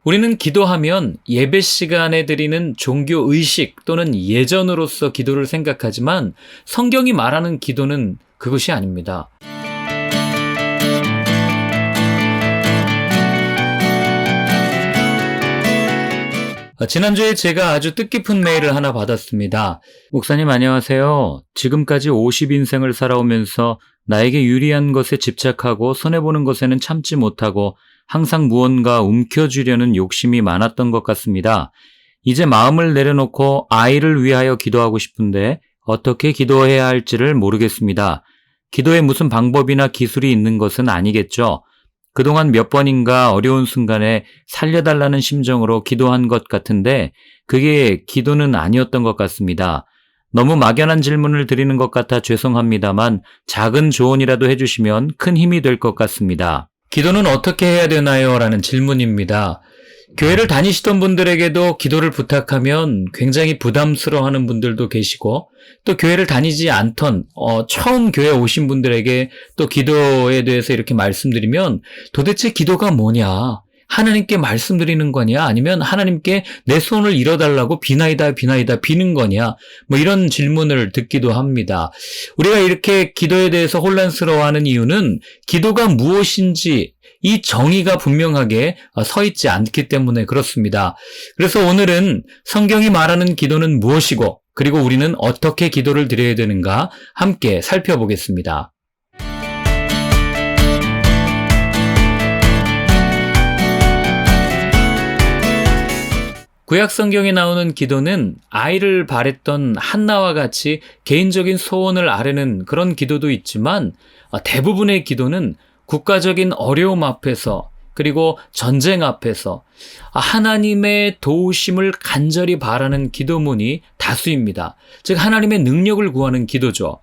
우리는 기도하면 예배 시간에 드리는 종교 의식 또는 예전으로서 기도를 생각하지만 성경이 말하는 기도는 그것이 아닙니다. 지난주에 제가 아주 뜻깊은 메일을 하나 받았습니다. 목사님 안녕하세요. 지금까지 50인생을 살아오면서 나에게 유리한 것에 집착하고 손해보는 것에는 참지 못하고 항상 무언가 움켜쥐려는 욕심이 많았던 것 같습니다. 이제 마음을 내려놓고 아이를 위하여 기도하고 싶은데 어떻게 기도해야 할지를 모르겠습니다. 기도에 무슨 방법이나 기술이 있는 것은 아니겠죠. 그동안 몇 번인가 어려운 순간에 살려달라는 심정으로 기도한 것 같은데 그게 기도는 아니었던 것 같습니다. 너무 막연한 질문을 드리는 것 같아 죄송합니다만 작은 조언이라도 해주시면 큰 힘이 될 것 같습니다. 기도는 어떻게 해야 되나요? 라는 질문입니다. 교회를 다니시던 분들에게도 기도를 부탁하면 굉장히 부담스러워하는 분들도 계시고 또 교회를 다니지 않던 처음 교회에 오신 분들에게 또 기도에 대해서 이렇게 말씀드리면 도대체 기도가 뭐냐? 하나님께 말씀드리는 거냐? 아니면 하나님께 내 손을 잃어달라고 비나이다 비는 거냐? 뭐 이런 질문을 듣기도 합니다. 우리가 이렇게 기도에 대해서 혼란스러워하는 이유는 기도가 무엇인지 이 정의가 분명하게 서 있지 않기 때문에 그렇습니다. 그래서 오늘은 성경이 말하는 기도는 무엇이고 그리고 우리는 어떻게 기도를 드려야 되는가 함께 살펴보겠습니다. 구약 성경에 나오는 기도는 아이를 바랬던 한나와 같이 개인적인 소원을 아뢰는 그런 기도도 있지만 대부분의 기도는 국가적인 어려움 앞에서 그리고 전쟁 앞에서 하나님의 도우심을 간절히 바라는 기도문이 다수입니다. 즉 하나님의 능력을 구하는 기도죠.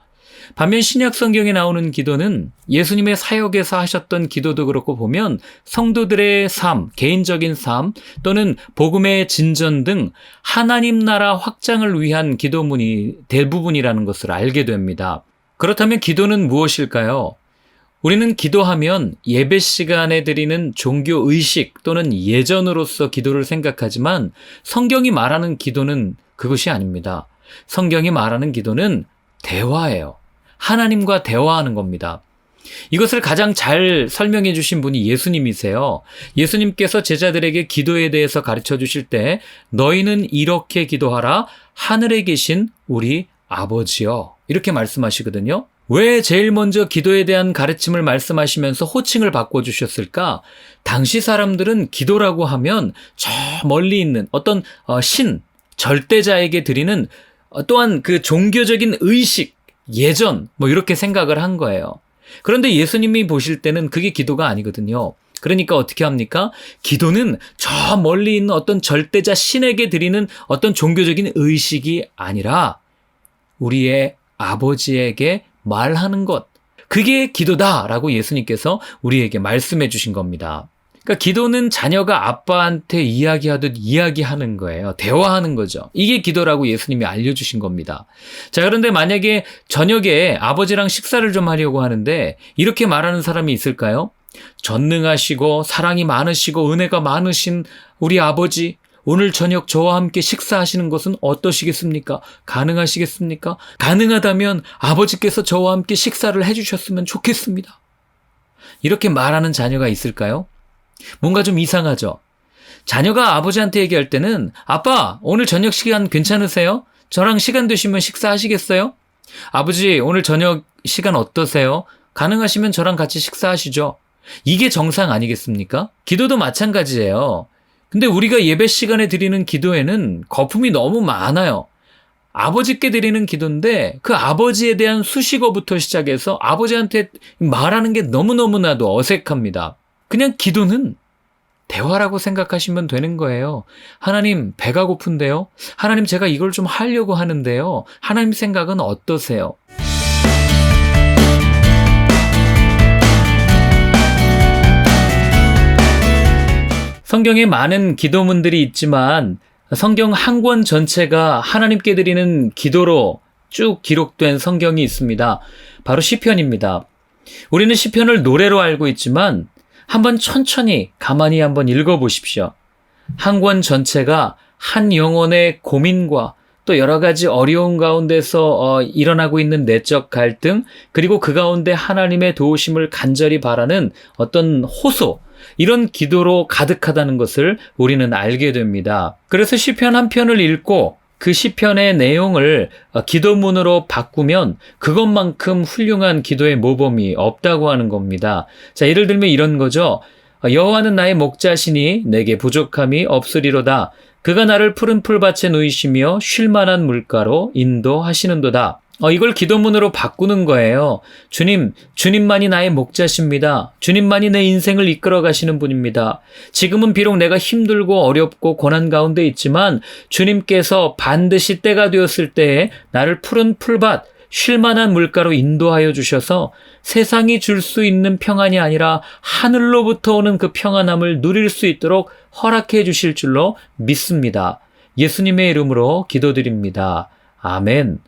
반면 신약 성경에 나오는 기도는 예수님의 사역에서 하셨던 기도도 그렇고 보면 성도들의 삶, 개인적인 삶 또는 복음의 진전 등 하나님 나라 확장을 위한 기도문이 대부분이라는 것을 알게 됩니다. 그렇다면 기도는 무엇일까요? 우리는 기도하면 예배 시간에 드리는 종교 의식 또는 예전으로서 기도를 생각하지만 성경이 말하는 기도는 그것이 아닙니다. 성경이 말하는 기도는 대화예요. 하나님과 대화하는 겁니다. 이것을 가장 잘 설명해 주신 분이 예수님이세요. 예수님께서 제자들에게 기도에 대해서 가르쳐 주실 때 너희는 이렇게 기도하라 하늘에 계신 우리 아버지여 이렇게 말씀하시거든요. 왜 제일 먼저 기도에 대한 가르침을 말씀하시면서 호칭을 바꿔주셨을까? 당시 사람들은 기도라고 하면 저 멀리 있는 어떤 신, 절대자에게 드리는 또한 그 종교적인 의식, 예전 뭐 이렇게 생각을 한 거예요. 그런데 예수님이 보실 때는 그게 기도가 아니거든요. 그러니까 어떻게 합니까? 기도는 저 멀리 있는 어떤 절대자 신에게 드리는 어떤 종교적인 의식이 아니라 우리의 아버지에게 말하는 것. 그게 기도다라고 예수님께서 우리에게 말씀해 주신 겁니다. 그러니까 기도는 자녀가 아빠한테 이야기하듯 이야기하는 거예요. 대화하는 거죠. 이게 기도라고 예수님이 알려주신 겁니다. 자, 그런데 만약에 저녁에 아버지랑 식사를 좀 하려고 하는데 이렇게 말하는 사람이 있을까요? 전능하시고 사랑이 많으시고 은혜가 많으신 우리 아버지, 오늘 저녁 저와 함께 식사하시는 것은 어떠시겠습니까? 가능하시겠습니까? 가능하다면 아버지께서 저와 함께 식사를 해주셨으면 좋겠습니다. 이렇게 말하는 자녀가 있을까요? 뭔가 좀 이상하죠? 자녀가 아버지한테 얘기할 때는 아빠, 오늘 저녁 시간 괜찮으세요? 저랑 시간 되시면 식사하시겠어요? 아버지, 오늘 저녁 시간 어떠세요? 가능하시면 저랑 같이 식사하시죠. 이게 정상 아니겠습니까? 기도도 마찬가지예요. 근데 우리가 예배 시간에 드리는 기도에는 거품이 너무 많아요. 아버지께 드리는 기도인데 그 아버지에 대한 수식어부터 시작해서 아버지한테 말하는 게 너무너무나도 어색합니다. 그냥 기도는 대화라고 생각하시면 되는 거예요. 하나님, 배가 고픈데요? 하나님, 제가 이걸 좀 하려고 하는데요. 하나님 생각은 어떠세요? 성경에 많은 기도문들이 있지만 성경 한 권 전체가 하나님께 드리는 기도로 쭉 기록된 성경이 있습니다. 바로 시편입니다. 우리는 시편을 노래로 알고 있지만 한번 천천히 가만히 한번 읽어보십시오. 한 권 전체가 한 영혼의 고민과 또 여러 가지 어려운 가운데서 일어나고 있는 내적 갈등, 그리고 그 가운데 하나님의 도우심을 간절히 바라는 어떤 호소, 이런 기도로 가득하다는 것을 우리는 알게 됩니다. 그래서 시편 한 편을 읽고 그 시편의 내용을 기도문으로 바꾸면 그것만큼 훌륭한 기도의 모범이 없다고 하는 겁니다. 자, 예를 들면 이런 거죠. 여호와는 나의 목자시니 내게 부족함이 없으리로다. 그가 나를 푸른 풀밭에 누이시며 쉴 만한 물가로 인도하시는도다. 이걸 기도문으로 바꾸는 거예요. 주님만이 나의 목자십니다. 주님만이 내 인생을 이끌어 가시는 분입니다. 지금은 비록 내가 힘들고 어렵고 고난 가운데 있지만 주님께서 반드시 때가 되었을 때에 나를 푸른 풀밭, 쉴 만한 물가로 인도하여 주셔서 세상이 줄 수 있는 평안이 아니라 하늘로부터 오는 그 평안함을 누릴 수 있도록 허락해 주실 줄로 믿습니다. 예수님의 이름으로 기도드립니다. 아멘.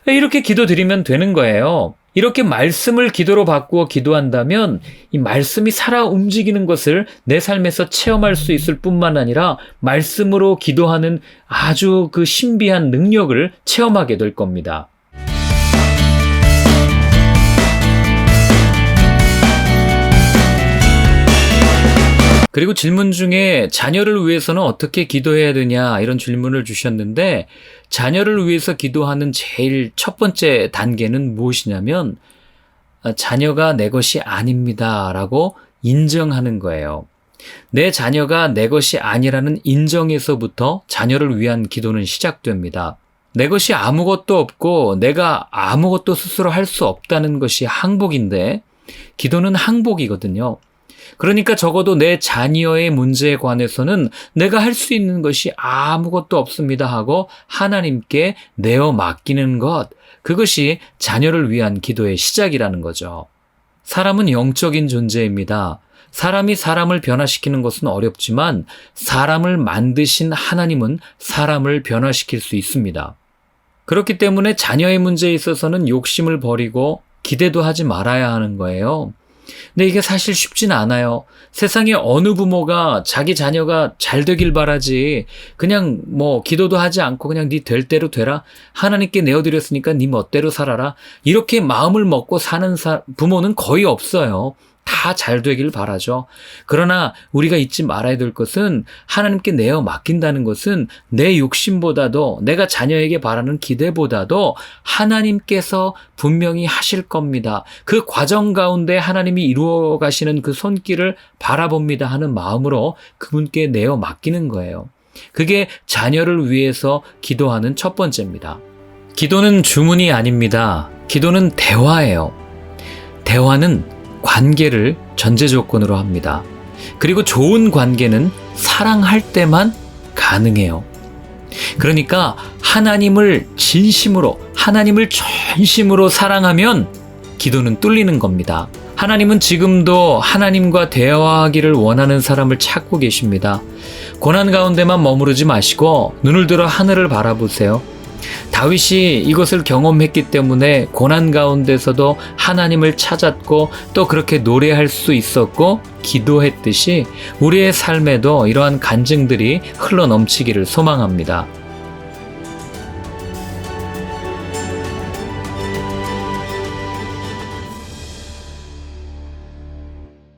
이렇게 기도드리면 되는 거예요. 이렇게 말씀을 기도로 바꾸어 기도한다면 이 말씀이 살아 움직이는 것을 내 삶에서 체험할 수 있을 뿐만 아니라 말씀으로 기도하는 아주 그 신비한 능력을 체험하게 될 겁니다. 그리고 질문 중에 자녀를 위해서는 어떻게 기도해야 되냐 이런 질문을 주셨는데, 자녀를 위해서 기도하는 제일 첫 번째 단계는 무엇이냐면 자녀가 내 것이 아닙니다 라고 인정하는 거예요. 내 자녀가 내 것이 아니라는 인정에서부터 자녀를 위한 기도는 시작됩니다. 내 것이 아무것도 없고 내가 아무것도 스스로 할 수 없다는 것이 항복인데, 기도는 항복이거든요. 그러니까 적어도 내 자녀의 문제에 관해서는 내가 할 수 있는 것이 아무것도 없습니다 하고 하나님께 내어 맡기는 것, 그것이 자녀를 위한 기도의 시작이라는 거죠. 사람은 영적인 존재입니다. 사람이 사람을 변화시키는 것은 어렵지만 사람을 만드신 하나님은 사람을 변화시킬 수 있습니다. 그렇기 때문에 자녀의 문제에 있어서는 욕심을 버리고 기대도 하지 말아야 하는 거예요. 근데 이게 사실 쉽진 않아요. 세상에 어느 부모가 자기 자녀가 잘 되길 바라지 그냥 기도도 하지 않고 그냥 네 될 대로 되라, 하나님께 내어드렸으니까 네 멋대로 살아라, 이렇게 마음을 먹고 사는 부모는 거의 없어요. 다 잘 되길 바라죠. 그러나 우리가 잊지 말아야 될 것은 하나님께 내어 맡긴다는 것은 내 욕심보다도 내가 자녀에게 바라는 기대보다도 하나님께서 분명히 하실 겁니다. 그 과정 가운데 하나님이 이루어 가시는 그 손길을 바라봅니다 하는 마음으로 그분께 내어 맡기는 거예요. 그게 자녀를 위해서 기도하는 첫 번째입니다. 기도는 주문이 아닙니다. 기도는 대화예요. 대화는 관계를 전제 조건으로 합니다. 그리고 좋은 관계는 사랑할 때만 가능해요. 그러니까 하나님을 진심으로, 하나님을 전심으로 사랑하면 기도는 뚫리는 겁니다. 하나님은 지금도 하나님과 대화하기를 원하는 사람을 찾고 계십니다. 고난 가운데만 머무르지 마시고 눈을 들어 하늘을 바라보세요. 다윗이 이것을 경험했기 때문에 고난 가운데서도 하나님을 찾았고 또 그렇게 노래할 수 있었고 기도했듯이 우리의 삶에도 이러한 간증들이 흘러넘치기를 소망합니다.